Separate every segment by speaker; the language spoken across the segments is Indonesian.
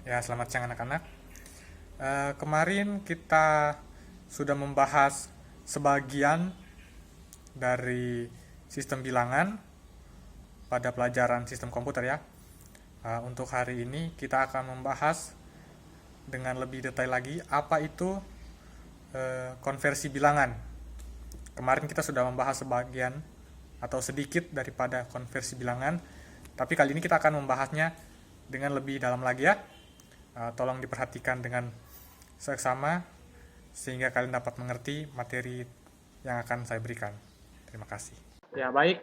Speaker 1: Ya, selamat siang anak-anak. Kemarin kita sudah membahas sebagian dari sistem bilangan pada pelajaran sistem komputer ya. Untuk hari ini kita akan membahas dengan lebih detail lagi apa itu konversi bilangan. Kemarin kita sudah membahas sebagian atau sedikit daripada konversi bilangan, tapi kali ini kita akan membahasnya dengan lebih dalam lagi ya. Tolong diperhatikan dengan seksama sehingga kalian dapat mengerti materi yang akan saya berikan. Terima kasih.
Speaker 2: Ya, baik.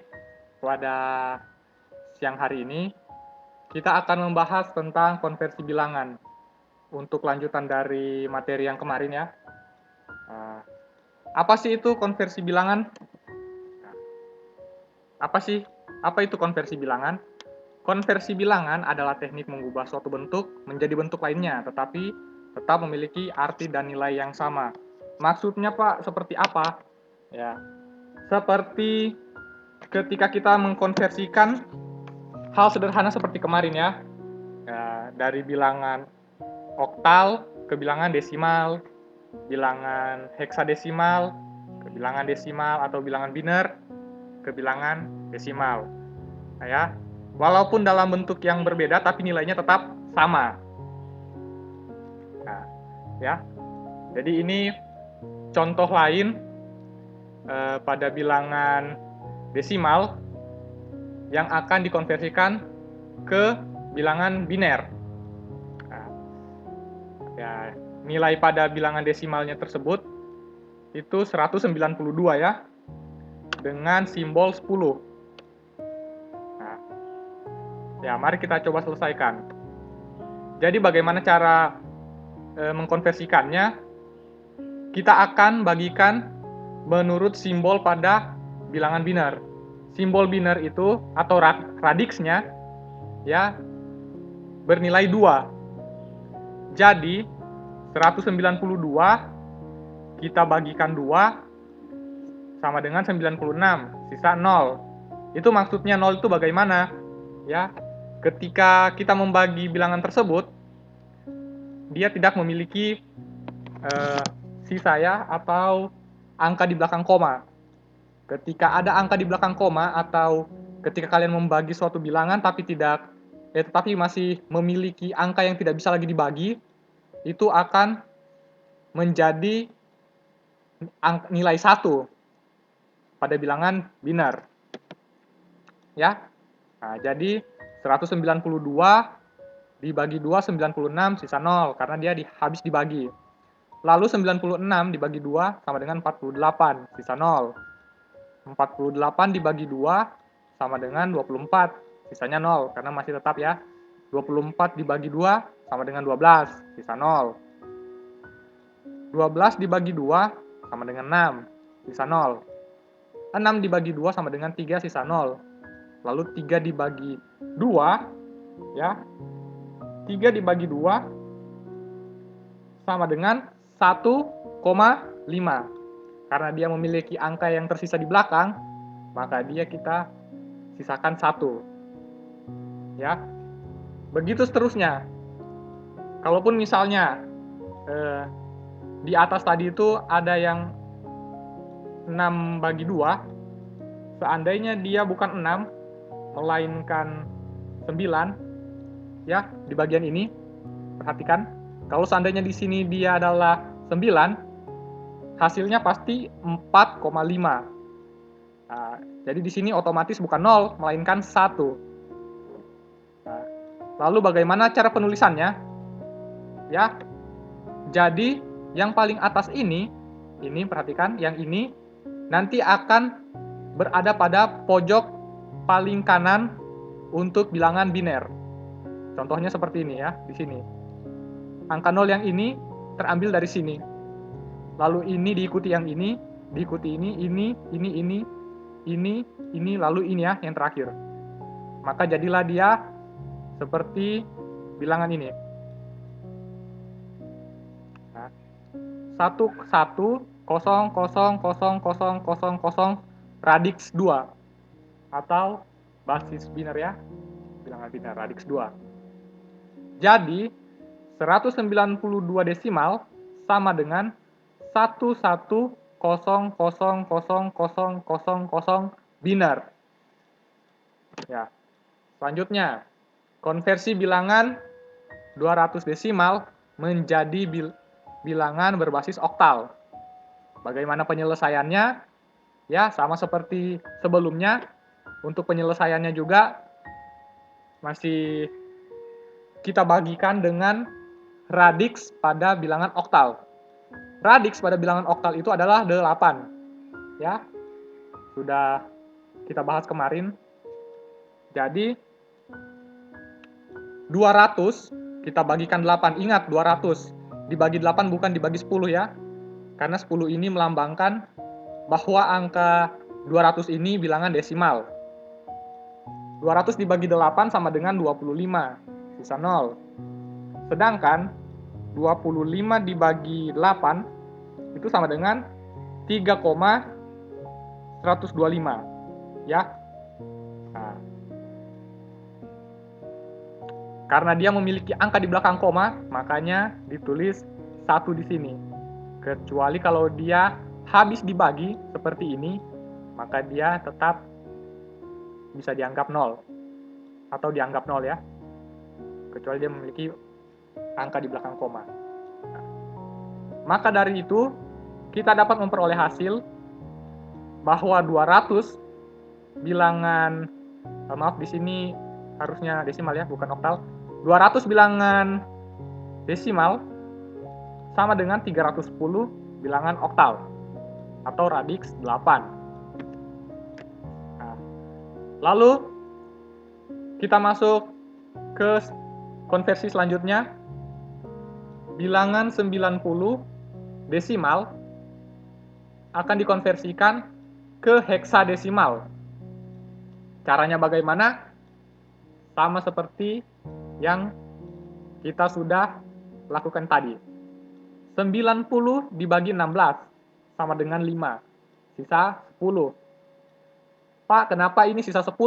Speaker 2: Pada siang hari ini, kita akan membahas tentang konversi bilangan. Untuk lanjutan dari materi yang kemarin ya. Apa sih itu konversi bilangan? Apa itu konversi bilangan? Konversi bilangan adalah teknik mengubah suatu bentuk menjadi bentuk lainnya, tetapi tetap memiliki arti dan nilai yang sama. Maksudnya, Pak, seperti apa? Ya, seperti ketika kita mengkonversikan hal sederhana seperti kemarin ya, dari bilangan oktal ke bilangan desimal, bilangan heksadesimal ke bilangan desimal atau bilangan biner ke bilangan desimal. Nah, ya, walaupun dalam bentuk yang berbeda tapi nilainya tetap sama. Nah, ya. Jadi ini contoh lain pada bilangan desimal yang akan dikonversikan ke bilangan biner. Nah, ya, nilai pada bilangan desimalnya tersebut itu 192 ya, dengan simbol 10. Nah, ya, mari kita coba selesaikan. Jadi bagaimana cara mengkonversikannya? Kita akan bagikan menurut simbol pada bilangan biner. Simbol biner itu atau radiksnya ya bernilai 2. Jadi 192 kita bagikan 2 sama dengan 96, sisa 0. Itu maksudnya 0 itu bagaimana? Ya, ketika kita membagi bilangan tersebut, dia tidak memiliki sisa ya atau angka di belakang koma. Ketika ada angka di belakang koma atau ketika kalian membagi suatu bilangan tetapi masih memiliki angka yang tidak bisa lagi dibagi, itu akan menjadi nilai 1 pada bilangan biner. Ya. Nah, jadi 192 dibagi 2 96 sisa 0 karena dia habis dibagi. Lalu 96 dibagi 2 sama dengan 48 sisa 0. 48 dibagi 2 sama dengan 24, sisanya 0 karena masih tetap ya. 24 dibagi 2 sama dengan 12, sisa 0. 12 dibagi 2 sama dengan 6, sisa 0. 6 dibagi 2 sama dengan 3, sisa 0. Lalu 3 dibagi 2 ya. 3 dibagi 2 sama dengan 1,5. Karena dia memiliki angka yang tersisa di belakang, maka kita sisakan 1. Ya. Begitu seterusnya. Kalaupun misalnya di atas tadi itu ada yang 6 bagi 2, seandainya dia bukan 6, melainkan 9, ya, di bagian ini, perhatikan, kalau seandainya di sini dia adalah 9, hasilnya pasti 4,5. Nah, jadi di sini otomatis bukan 0, melainkan 1. Nah, lalu bagaimana cara penulisannya? Ya, jadi yang paling atas ini perhatikan, yang ini nanti akan berada pada pojok paling kanan untuk bilangan biner. Contohnya seperti ini ya, di sini. Angka 0 yang ini terambil dari sini. Lalu ini diikuti yang ini, diikuti ini, lalu ini ya yang terakhir. Maka jadilah dia seperti bilangan ini. 1,1,0,0,0,0 radiks 2 atau basis biner ya, bilangan biner radiks 2. Jadi 192 desimal sama dengan 11000000 biner. Ya. Selanjutnya, konversi bilangan 200 desimal menjadi bilangan berbasis oktal. Bagaimana penyelesaiannya? Ya, sama seperti sebelumnya. Untuk penyelesaiannya juga masih kita bagikan dengan radix pada bilangan oktal. Radix pada bilangan oktal itu adalah 8. Ya. Sudah kita bahas kemarin. Jadi 200 kita bagikan 8. Ingat, 200 dibagi 8 bukan dibagi 10 ya. Karena 10 ini melambangkan bahwa angka 200 ini bilangan desimal. 200 dibagi 8 sama dengan 25, sisa 0. Sedangkan 25 dibagi 8 itu sama dengan 3,125. Ya. Nah, karena dia memiliki angka di belakang koma, makanya ditulis 1 di sini. Kecuali kalau dia habis dibagi seperti ini, maka dia tetap bisa dianggap 0 atau dianggap 0 ya. Kecuali dia memiliki angka di belakang koma. Nah, maka dari itu kita dapat memperoleh hasil bahwa 200 bilangan maaf di sini harusnya desimal ya, bukan oktal. 200 bilangan desimal sama dengan 310 bilangan oktal atau radix 8. Nah, lalu kita masuk ke konversi selanjutnya. Bilangan 90 desimal akan dikonversikan ke heksadesimal. Caranya bagaimana? Sama seperti yang kita sudah lakukan tadi. 90 dibagi 16 sama dengan 5. Sisa 10. Pak, kenapa ini sisa 10?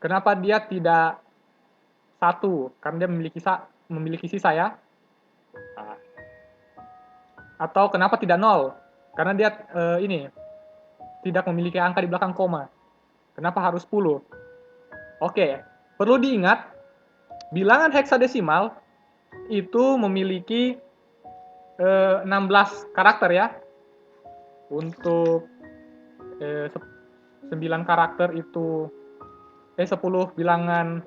Speaker 2: Kenapa dia tidak 1? Karena dia memiliki sisa ya. Nah. Atau kenapa tidak 0? Karena dia ini tidak memiliki angka di belakang koma. Kenapa harus 10? Oke, perlu diingat, bilangan heksadesimal itu memiliki 16 karakter ya. Untuk 9 karakter itu 10 bilangan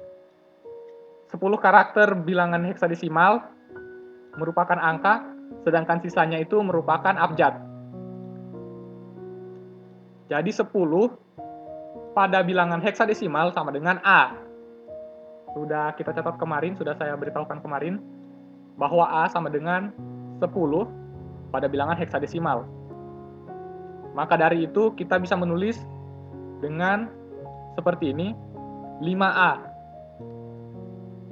Speaker 2: 10 karakter bilangan heksadesimal merupakan angka, sedangkan sisanya itu merupakan abjad. Jadi 10 pada bilangan heksadesimal sama dengan A. Sudah kita catat kemarin, sudah saya beritahukan kemarin, bahwa A sama dengan 10 pada bilangan heksadesimal. Maka dari itu kita bisa menulis dengan seperti ini, 5A.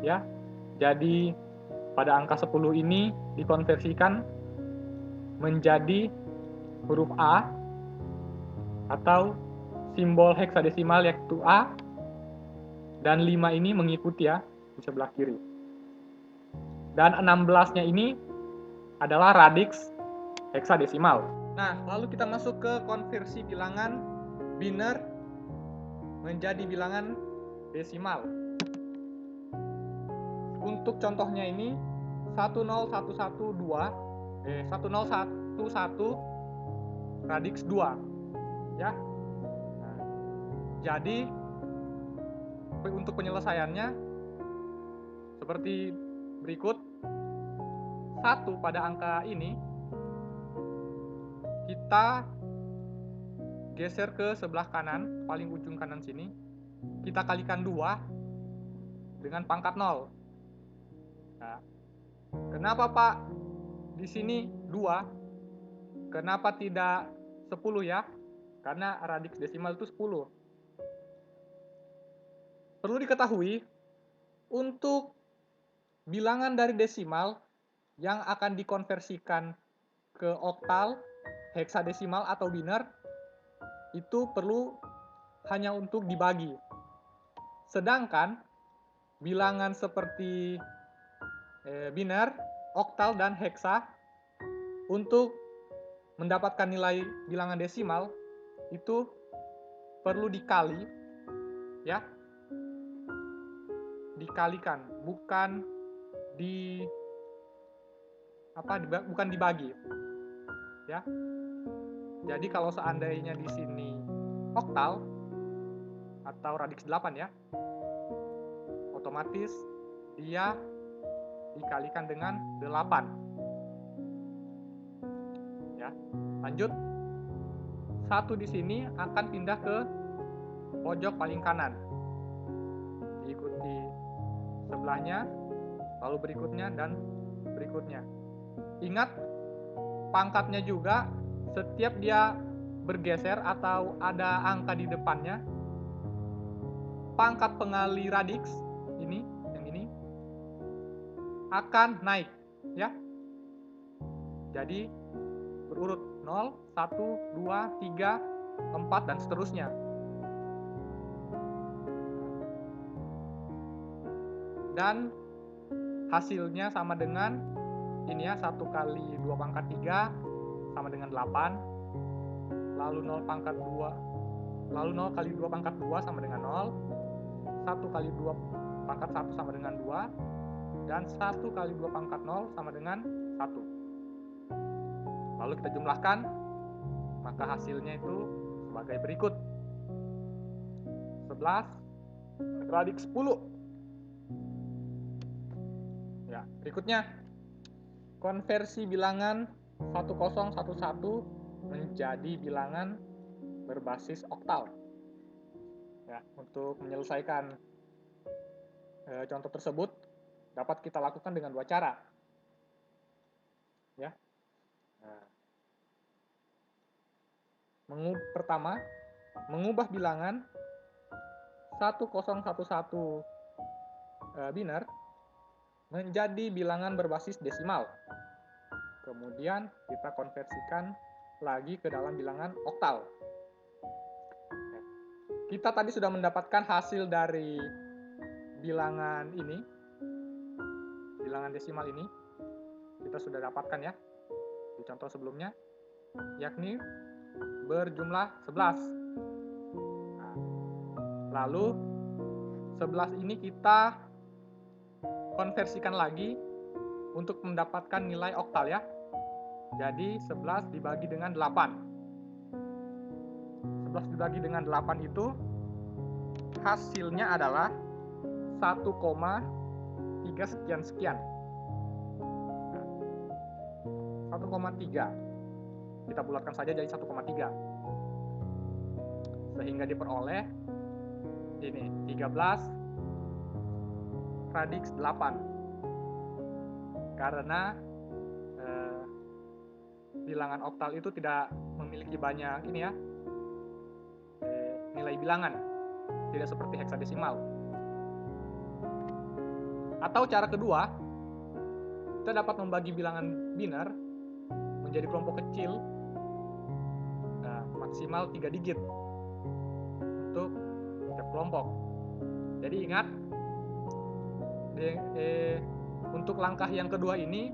Speaker 2: Ya. Jadi pada angka 10 ini dikonversikan menjadi huruf A atau simbol heksadesimal yaitu A, dan 5 ini mengikuti ya di sebelah kiri. Dan 16-nya ini adalah radix heksadesimal. Nah, lalu kita masuk ke konversi bilangan biner menjadi bilangan desimal. Untuk contohnya ini 10111 radix 2 ya. Nah, jadi untuk penyelesaiannya seperti berikut. 1 pada angka ini kita geser ke sebelah kanan, paling ujung kanan sini. Kita kalikan 2 dengan pangkat 0. Nah, kenapa Pak di sini 2? Kenapa tidak 10 ya? Karena radix desimal itu 10. Perlu diketahui, untuk bilangan dari desimal yang akan dikonversikan ke oktal, heksadesimal atau biner, itu perlu hanya untuk dibagi. Sedangkan bilangan seperti biner, oktal, dan heksa. Untuk mendapatkan nilai bilangan desimal itu perlu dikali, ya, dikalikan, bukan bukan dibagi, ya. Jadi kalau seandainya di sini oktal atau radix 8 ya, otomatis dia dikalikan dengan 8. Ya. Lanjut. 1 di sini akan pindah ke pojok paling kanan. Diikuti sebelahnya, lalu berikutnya dan berikutnya. Ingat, pangkatnya juga setiap dia bergeser atau ada angka di depannya, pangkat pengali radix ini, yang ini akan naik, ya. Jadi berurut 0, 1, 2, 3, 4 dan seterusnya. Dan hasilnya sama dengan ini ya, 1 kali 2 pangkat 3 sama dengan 8. Lalu 0 pangkat 2, lalu 0 kali 2 pangkat 2 sama dengan 0. 1 kali 2 pangkat 1 sama dengan 2. Dan 1 kali 2 pangkat 0 sama dengan 1. Lalu kita jumlahkan, maka hasilnya itu sebagai berikut. 11 radix 10. Ya, berikutnya konversi bilangan 1011 menjadi bilangan berbasis oktal. Ya, untuk menyelesaikan contoh tersebut dapat kita lakukan dengan 2 cara. Ya. Pertama, mengubah bilangan 1011 biner menjadi bilangan berbasis desimal. Kemudian kita konversikan lagi ke dalam bilangan oktal. Kita tadi sudah mendapatkan hasil dari bilangan ini, bilangan desimal ini. Kita sudah dapatkan ya di contoh sebelumnya, yakni berjumlah 11. Nah, lalu 11 ini kita konversikan lagi untuk mendapatkan nilai oktal ya. Jadi 11 dibagi dengan 8. 11 dibagi dengan 8 itu hasilnya adalah 1,3 sekian-sekian. 1,3. Kita bulatkan saja jadi 1,3. Sehingga diperoleh ini 13 radix 8. Karena bilangan oktal itu tidak memiliki banyak ini ya, nilai bilangan, tidak seperti heksadesimal. Atau cara kedua, kita dapat membagi bilangan biner menjadi kelompok kecil, maksimal 3 digit untuk setiap kelompok. Jadi ingat, untuk langkah yang kedua ini,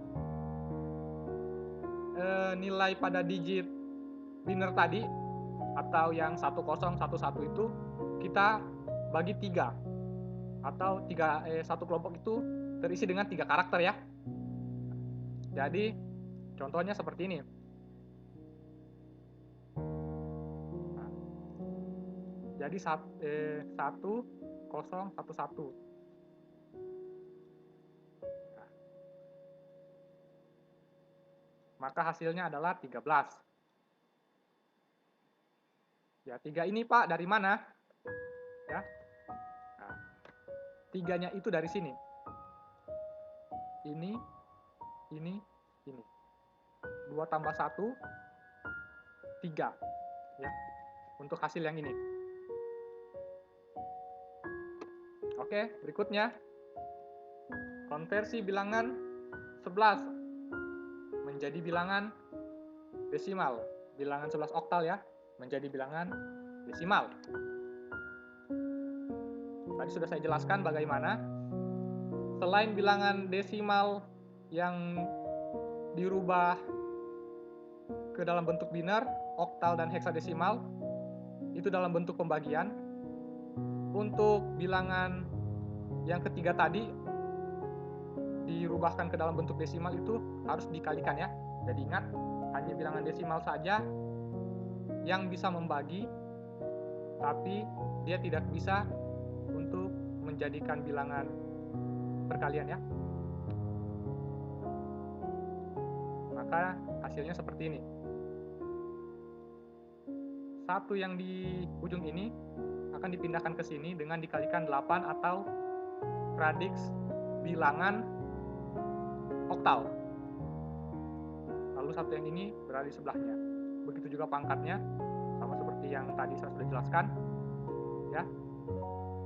Speaker 2: nilai pada digit biner tadi atau yang 1011 itu kita bagi 3, atau satu kelompok itu terisi dengan 3 karakter ya. Jadi contohnya seperti ini. Nah, jadi 1011. Maka hasilnya adalah 13. Ya, 3 ini Pak dari mana? Ya. Nah, 3-nya itu dari sini. Ini. 2 tambah 1, 3. Ya. Untuk hasil yang ini. Oke, berikutnya. Konversi bilangan 11 menjadi bilangan desimal. Bilangan 11 oktal ya, menjadi bilangan desimal. Tadi sudah saya jelaskan bagaimana selain bilangan desimal yang dirubah ke dalam bentuk biner, oktal dan heksadesimal, itu dalam bentuk pembagian. Untuk bilangan yang ketiga tadi dirubahkan ke dalam bentuk desimal, itu harus dikalikan ya. Jadi ingat, hanya bilangan desimal saja yang bisa membagi, tapi dia tidak bisa untuk menjadikan bilangan perkalian ya. Maka hasilnya seperti ini. Satu yang di ujung ini akan dipindahkan ke sini dengan dikalikan 8 atau radiks bilangan oktal. Lalu satu yang ini berada di sebelahnya. Begitu juga pangkatnya, sama seperti yang tadi saya sudah jelaskan. Ya.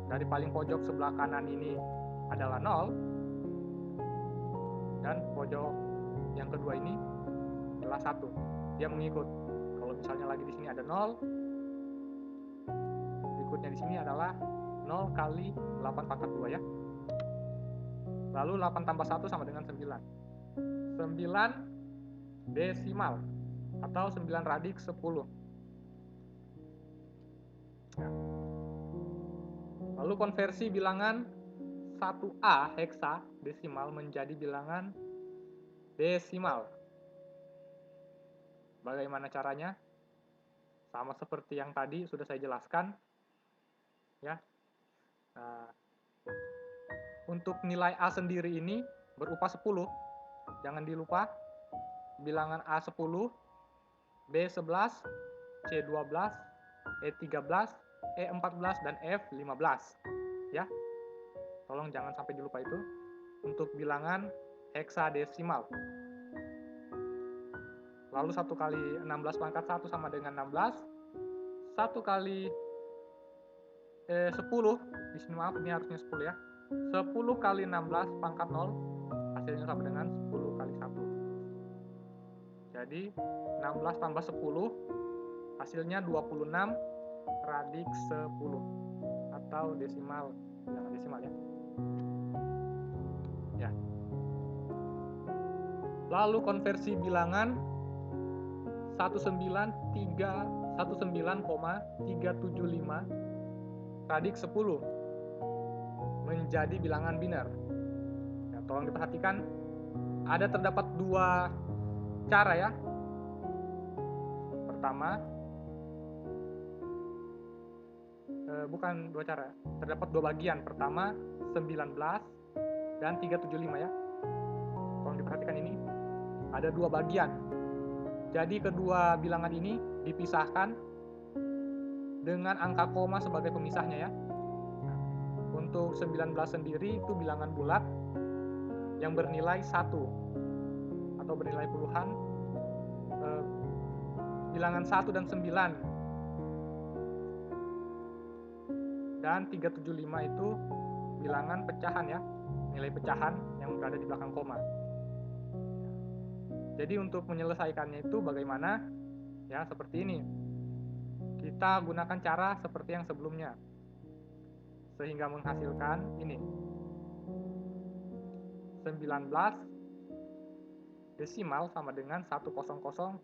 Speaker 2: Dari paling pojok sebelah kanan ini adalah 0, dan pojok yang kedua ini adalah 1. Dia mengikut. Kalau misalnya lagi di sini ada 0, berikutnya di sini adalah 0 kali 8 pangkat 2 ya. Lalu 8 tambah 1 sama dengan 9. 9 desimal atau 9 radiks 10. Ya. Lalu konversi bilangan 1A heksadesimal menjadi bilangan desimal. Bagaimana caranya? Sama seperti yang tadi sudah saya jelaskan. Ya. Nah, untuk nilai A sendiri ini berupa 10. Jangan dilupa, bilangan A10, B11, C12, E13, E14, dan F15. Ya. Tolong jangan sampai dilupa itu. Untuk bilangan heksadesimal. Lalu 1 kali 16 pangkat 1 sama dengan 16. 1 kali 10, di sini maaf, ini harusnya 10 ya. 10 kali 16 pangkat 0, hasilnya sama dengan 10 kali 1. Jadi 16 tambah 10, hasilnya 26 radiks 10, atau desimal, bilangan desimal ya. Ya. Lalu konversi bilangan 19,375 radiks 10 menjadi bilangan biner. Ya, tolong diperhatikan, ada terdapat 2 cara ya. Pertama, bukan 2 cara, terdapat 2 bagian. Pertama 19 dan 375 ya. Tolong diperhatikan, ini ada 2 bagian. Jadi kedua bilangan ini dipisahkan dengan angka koma sebagai pemisahnya ya. Untuk 19 sendiri itu bilangan bulat yang bernilai 1 atau bernilai puluhan. Bilangan 1 dan 9 dan 375 itu bilangan pecahan ya, nilai pecahan yang berada di belakang koma. Jadi untuk menyelesaikannya itu bagaimana? Ya, seperti ini. Kita gunakan cara seperti yang sebelumnya, sehingga menghasilkan ini. 19 desimal sama dengan 10011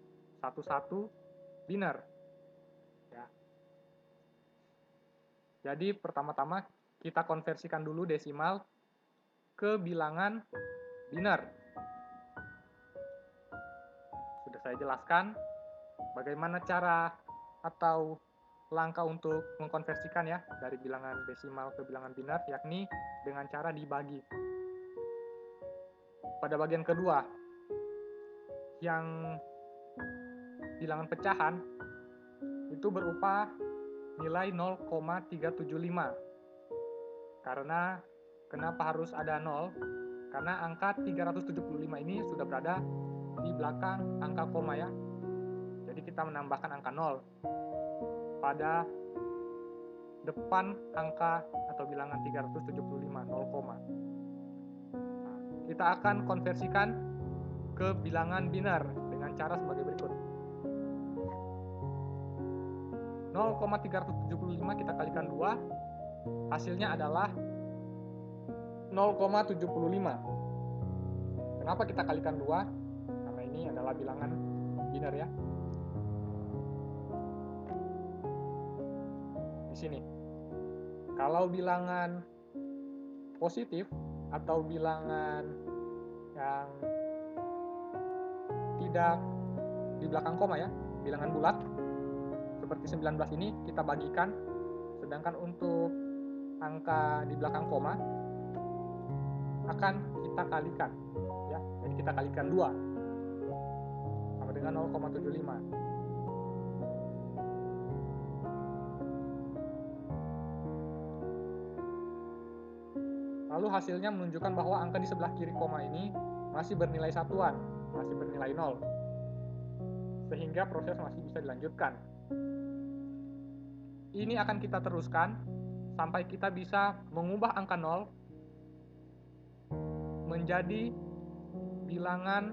Speaker 2: biner. Ya. Jadi pertama-tama kita konversikan dulu desimal ke bilangan biner. Sudah saya jelaskan bagaimana cara atau langkah untuk mengkonversikan ya dari bilangan desimal ke bilangan biner, yakni dengan cara dibagi. Pada bagian kedua, yang bilangan pecahan itu berupa nilai 0,375. Karena kenapa harus ada 0? Karena angka 375 ini sudah berada di belakang angka koma ya. Jadi kita menambahkan angka 0 pada depan angka atau bilangan 375, 0, nah, kita akan konversikan ke bilangan biner dengan cara sebagai berikut. 0,375 kita kalikan 2, hasilnya adalah 0,75. Kenapa kita kalikan 2? Karena ini adalah bilangan biner ya. Di sini. Kalau bilangan positif atau bilangan yang tidak di belakang koma ya, bilangan bulat seperti 19 ini kita bagikan, sedangkan untuk angka di belakang koma akan kita kalikan ya. Jadi kita kalikan 2 sama dengan 0,75. Lalu hasilnya menunjukkan bahwa angka di sebelah kiri koma ini masih bernilai satuan, masih bernilai 0. Sehingga proses masih bisa dilanjutkan. Ini akan kita teruskan sampai kita bisa mengubah angka 0 menjadi bilangan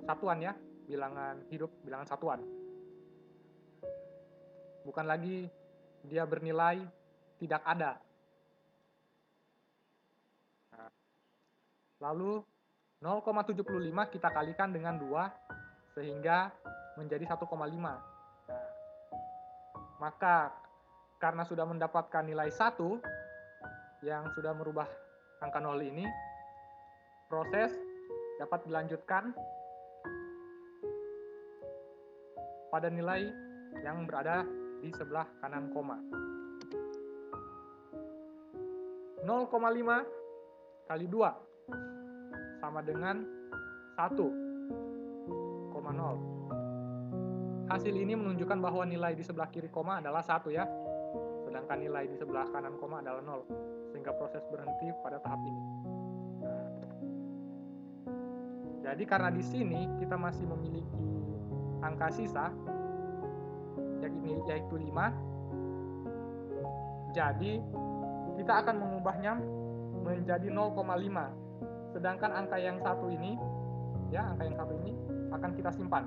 Speaker 2: satuan ya, bilangan hidup, bilangan satuan. Bukan lagi dia bernilai tidak ada. Nah, lalu 0,75 kita kalikan dengan 2 sehingga menjadi 1,5. Nah, maka karena sudah mendapatkan nilai 1 yang sudah merubah angka 0 ini, proses dapat dilanjutkan pada nilai yang berada di sebelah kanan koma. 0,5 kali 2 sama dengan 1,0. Hasil ini menunjukkan bahwa nilai di sebelah kiri koma adalah 1 ya, sedangkan nilai di sebelah kanan koma adalah 0, sehingga proses berhenti pada tahap ini. Jadi karena di sini kita masih memiliki angka sisa, yaitu 5, jadi kita akan mengubahnya menjadi 0,5. Sedangkan angka yang satu ini, ya, angka yang satu ini akan kita simpan.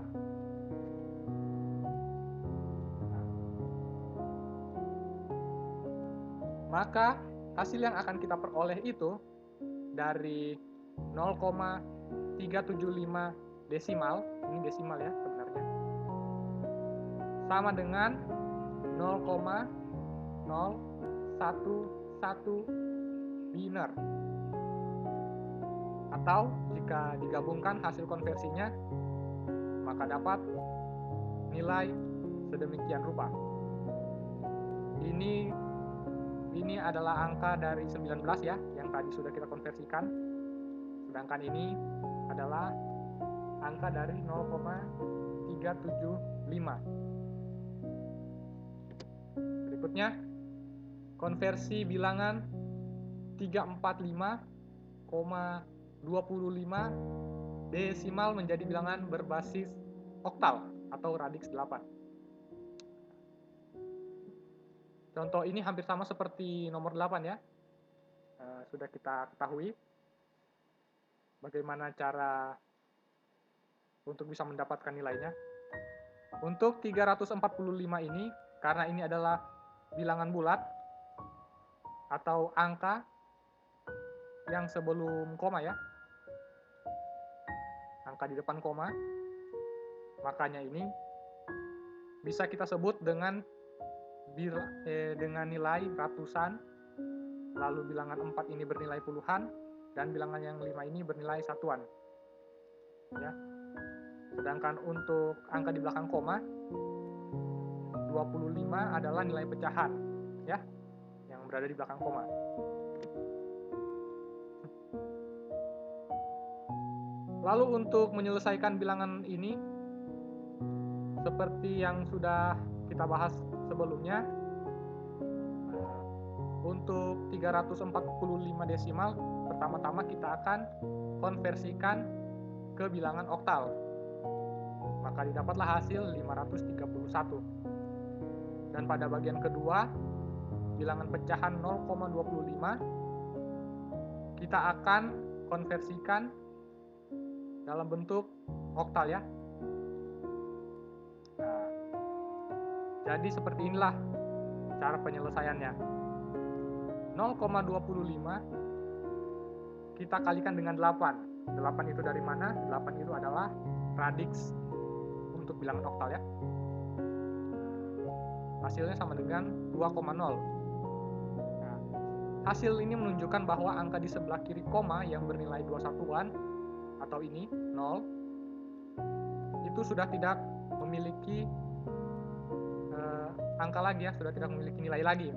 Speaker 2: Maka hasil yang akan kita peroleh itu dari 0,375 desimal, ini desimal ya sebenarnya, sama dengan 0,011 biner. Atau jika digabungkan hasil konversinya, maka dapat nilai sedemikian rupa. Ini adalah angka dari 19 ya, yang tadi sudah kita konversikan. Sedangkan ini adalah angka dari 0,375. Berikutnya, konversi bilangan 345,25 desimal menjadi bilangan berbasis oktal atau radix 8. Contoh ini hampir sama seperti nomor 8 ya. Sudah kita ketahui bagaimana cara untuk bisa mendapatkan nilainya. Untuk 345 ini, karena ini adalah bilangan bulat atau angka yang sebelum koma ya, angka di depan koma, makanya ini bisa kita sebut dengan nilai ratusan, lalu bilangan 4 ini bernilai puluhan, dan bilangan yang 5 ini bernilai satuan. Ya. Sedangkan untuk angka di belakang koma, 25 adalah nilai pecahan, ya, yang berada di belakang koma. Lalu untuk menyelesaikan bilangan ini, seperti yang sudah kita bahas sebelumnya, untuk 345 desimal, pertama-tama kita akan konversikan ke bilangan oktal. Maka didapatlah hasil 531. Dan pada bagian kedua, bilangan pecahan 0,25, kita akan konversikan dalam bentuk oktal ya. Jadi seperti inilah cara penyelesaiannya. 0,25 kita kalikan dengan 8. 8 itu dari mana? 8 itu adalah radix untuk bilangan oktal ya. Hasilnya sama dengan 2,0. Nah, hasil ini menunjukkan bahwa angka di sebelah kiri koma yang bernilai 2 satuan atau ini 0 itu sudah tidak memiliki angka lagi ya, sudah tidak memiliki nilai lagi.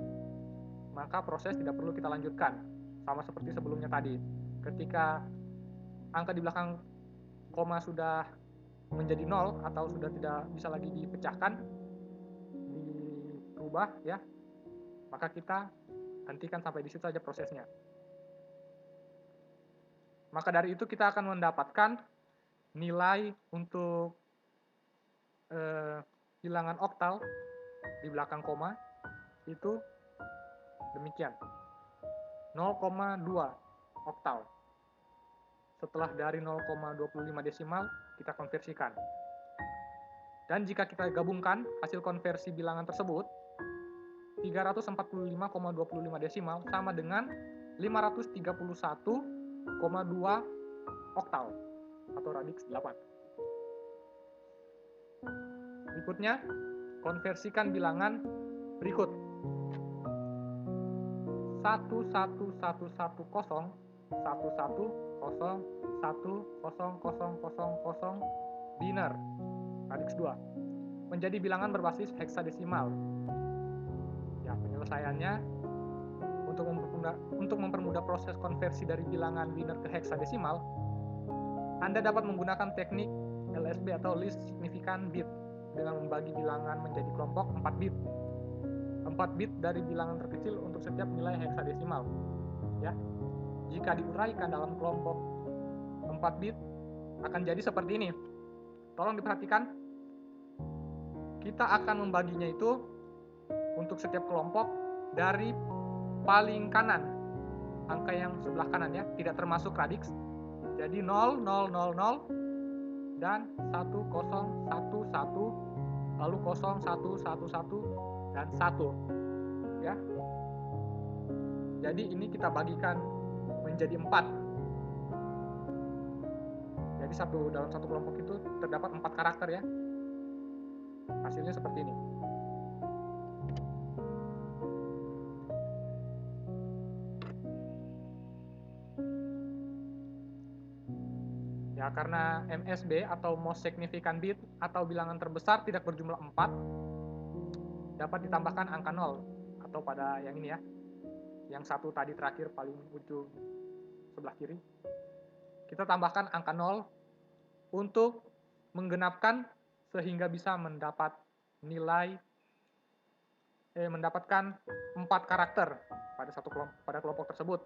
Speaker 2: Maka proses tidak perlu kita lanjutkan. Sama seperti sebelumnya tadi. Ketika angka di belakang koma sudah menjadi 0 atau sudah tidak bisa lagi dipecahkan, dirubah ya, maka kita hentikan sampai di situ saja prosesnya. Maka dari itu kita akan mendapatkan nilai untuk bilangan oktal di belakang koma itu demikian, 0,2 oktal. Setelah dari 0,25 desimal kita konversikan. Dan jika kita gabungkan hasil konversi bilangan tersebut, 345,25 desimal sama dengan 531,2 oktal atau radix 8. Berikutnya, konversikan bilangan berikut. 11,11,11,11,0,0,0,0,0 biner radix 2 menjadi bilangan berbasis heksadesimal. Ya, penyelesaiannya untuk mempermudah proses konversi dari bilangan biner ke heksadesimal, Anda dapat menggunakan teknik LSB atau least significant bit dengan membagi bilangan menjadi kelompok 4 bit. 4 bit dari bilangan terkecil untuk setiap nilai heksadesimal. Ya. Jika diuraikan dalam kelompok 4 bit akan jadi seperti ini. Tolong diperhatikan. Kita akan membaginya itu untuk setiap kelompok dari paling kanan, angka yang sebelah kanan ya, tidak termasuk radix. Jadi 0, 0, 0, 0 dan 1, 0, 1, 1, lalu 0, 1, 1, 1 dan 1 ya. Jadi ini kita bagikan menjadi 4. Jadi dalam satu kelompok itu terdapat 4 karakter ya. Hasilnya seperti ini. Ya, karena MSB atau most significant bit atau bilangan terbesar tidak berjumlah 4, dapat ditambahkan angka 0 atau pada yang ini ya, yang satu tadi terakhir paling ujung sebelah kiri. Kita tambahkan angka 0 untuk menggenapkan sehingga bisa mendapatkan 4 karakter pada kelompok tersebut.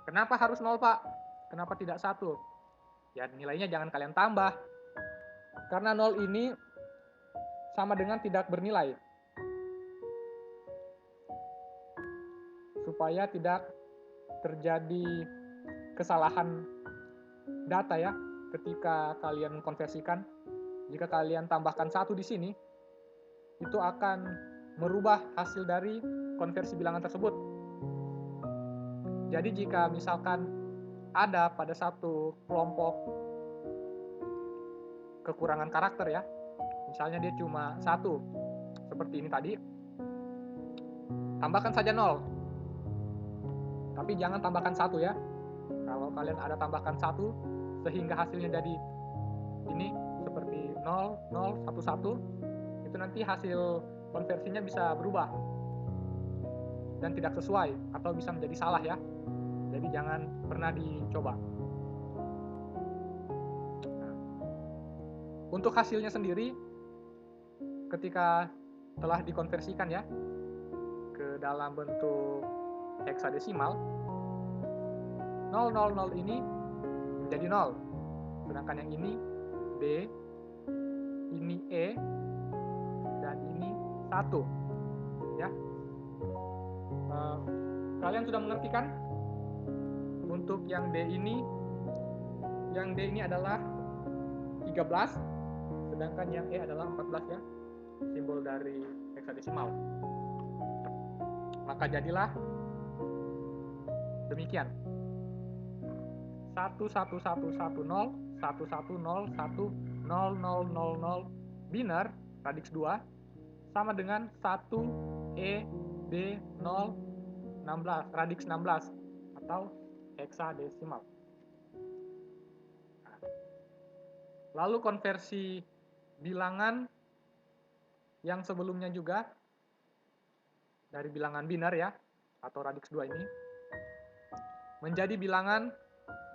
Speaker 2: Kenapa harus 0, Pak? Kenapa tidak 1? Ya, nilainya jangan kalian tambah. Karena 0 ini sama dengan tidak bernilai. Supaya tidak terjadi kesalahan data ya ketika kalian mengkonversikan. Jika kalian tambahkan 1 di sini, itu akan merubah hasil dari konversi bilangan tersebut. Jadi jika misalkan ada pada satu kelompok kekurangan karakter ya, misalnya dia cuma 1 seperti ini tadi, tambahkan saja 0, tapi jangan tambahkan 1 ya. Kalau kalian ada tambahkan 1 sehingga hasilnya jadi ini seperti 0, 0, 1, 1, itu nanti hasil konversinya bisa berubah dan tidak sesuai atau bisa menjadi salah ya. Jadi jangan pernah dicoba. Nah, untuk hasilnya sendiri, ketika telah dikonversikan ya ke dalam bentuk heksadesimal, 000 ini menjadi 0. Sedangkan yang ini D, ini E, dan ini 1. Ya. Kalian sudah mengerti kan? Untuk yang D ini adalah 13, sedangkan yang E adalah 14 ya, simbol dari heksadesimal. Maka jadilah demikian. 11110 110 10000 biner radix 2 sama dengan 1ED016 radix 16 atau heksadesimal. Lalu konversi bilangan yang sebelumnya juga dari bilangan biner ya atau radix 2 ini menjadi bilangan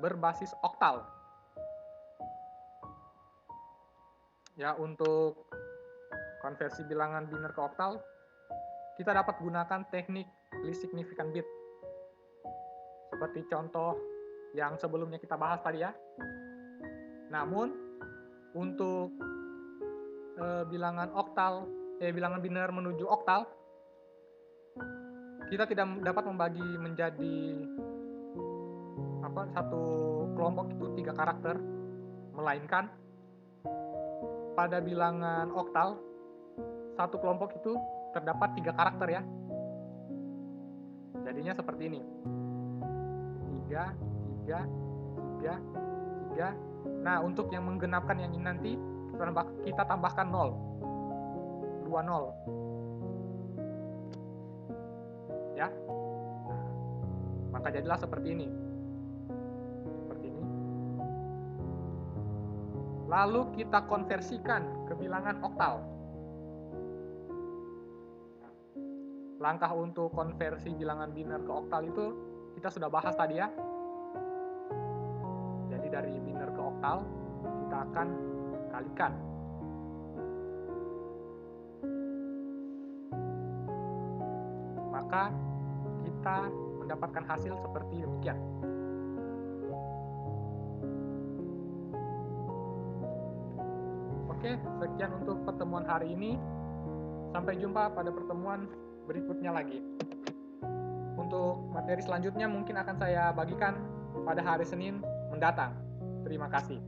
Speaker 2: berbasis oktal. Ya, untuk konversi bilangan biner ke oktal, kita dapat gunakan teknik least significant bit. Seperti contoh yang sebelumnya kita bahas tadi ya. Namun, untuk bilangan biner menuju oktal, kita tidak dapat membagi menjadi satu kelompok itu 3 karakter, melainkan pada bilangan oktal satu kelompok itu terdapat 3 karakter ya. Jadinya seperti ini. 3, 3, 3, 3. Nah, untuk yang menggenapkan yang ini nanti kita tambahkan 0. 2 0. Ya. Maka jadilah seperti ini. Seperti ini. Lalu kita konversikan ke bilangan oktal. Langkah untuk konversi bilangan biner ke oktal itu kita sudah bahas tadi ya. Jadi dari biner ke oktal kita akan kalikan. Maka kita mendapatkan hasil seperti demikian. Oke, sekian untuk pertemuan hari ini. Sampai jumpa pada pertemuan berikutnya lagi. Untuk materi selanjutnya mungkin akan saya bagikan pada hari Senin mendatang. Terima kasih.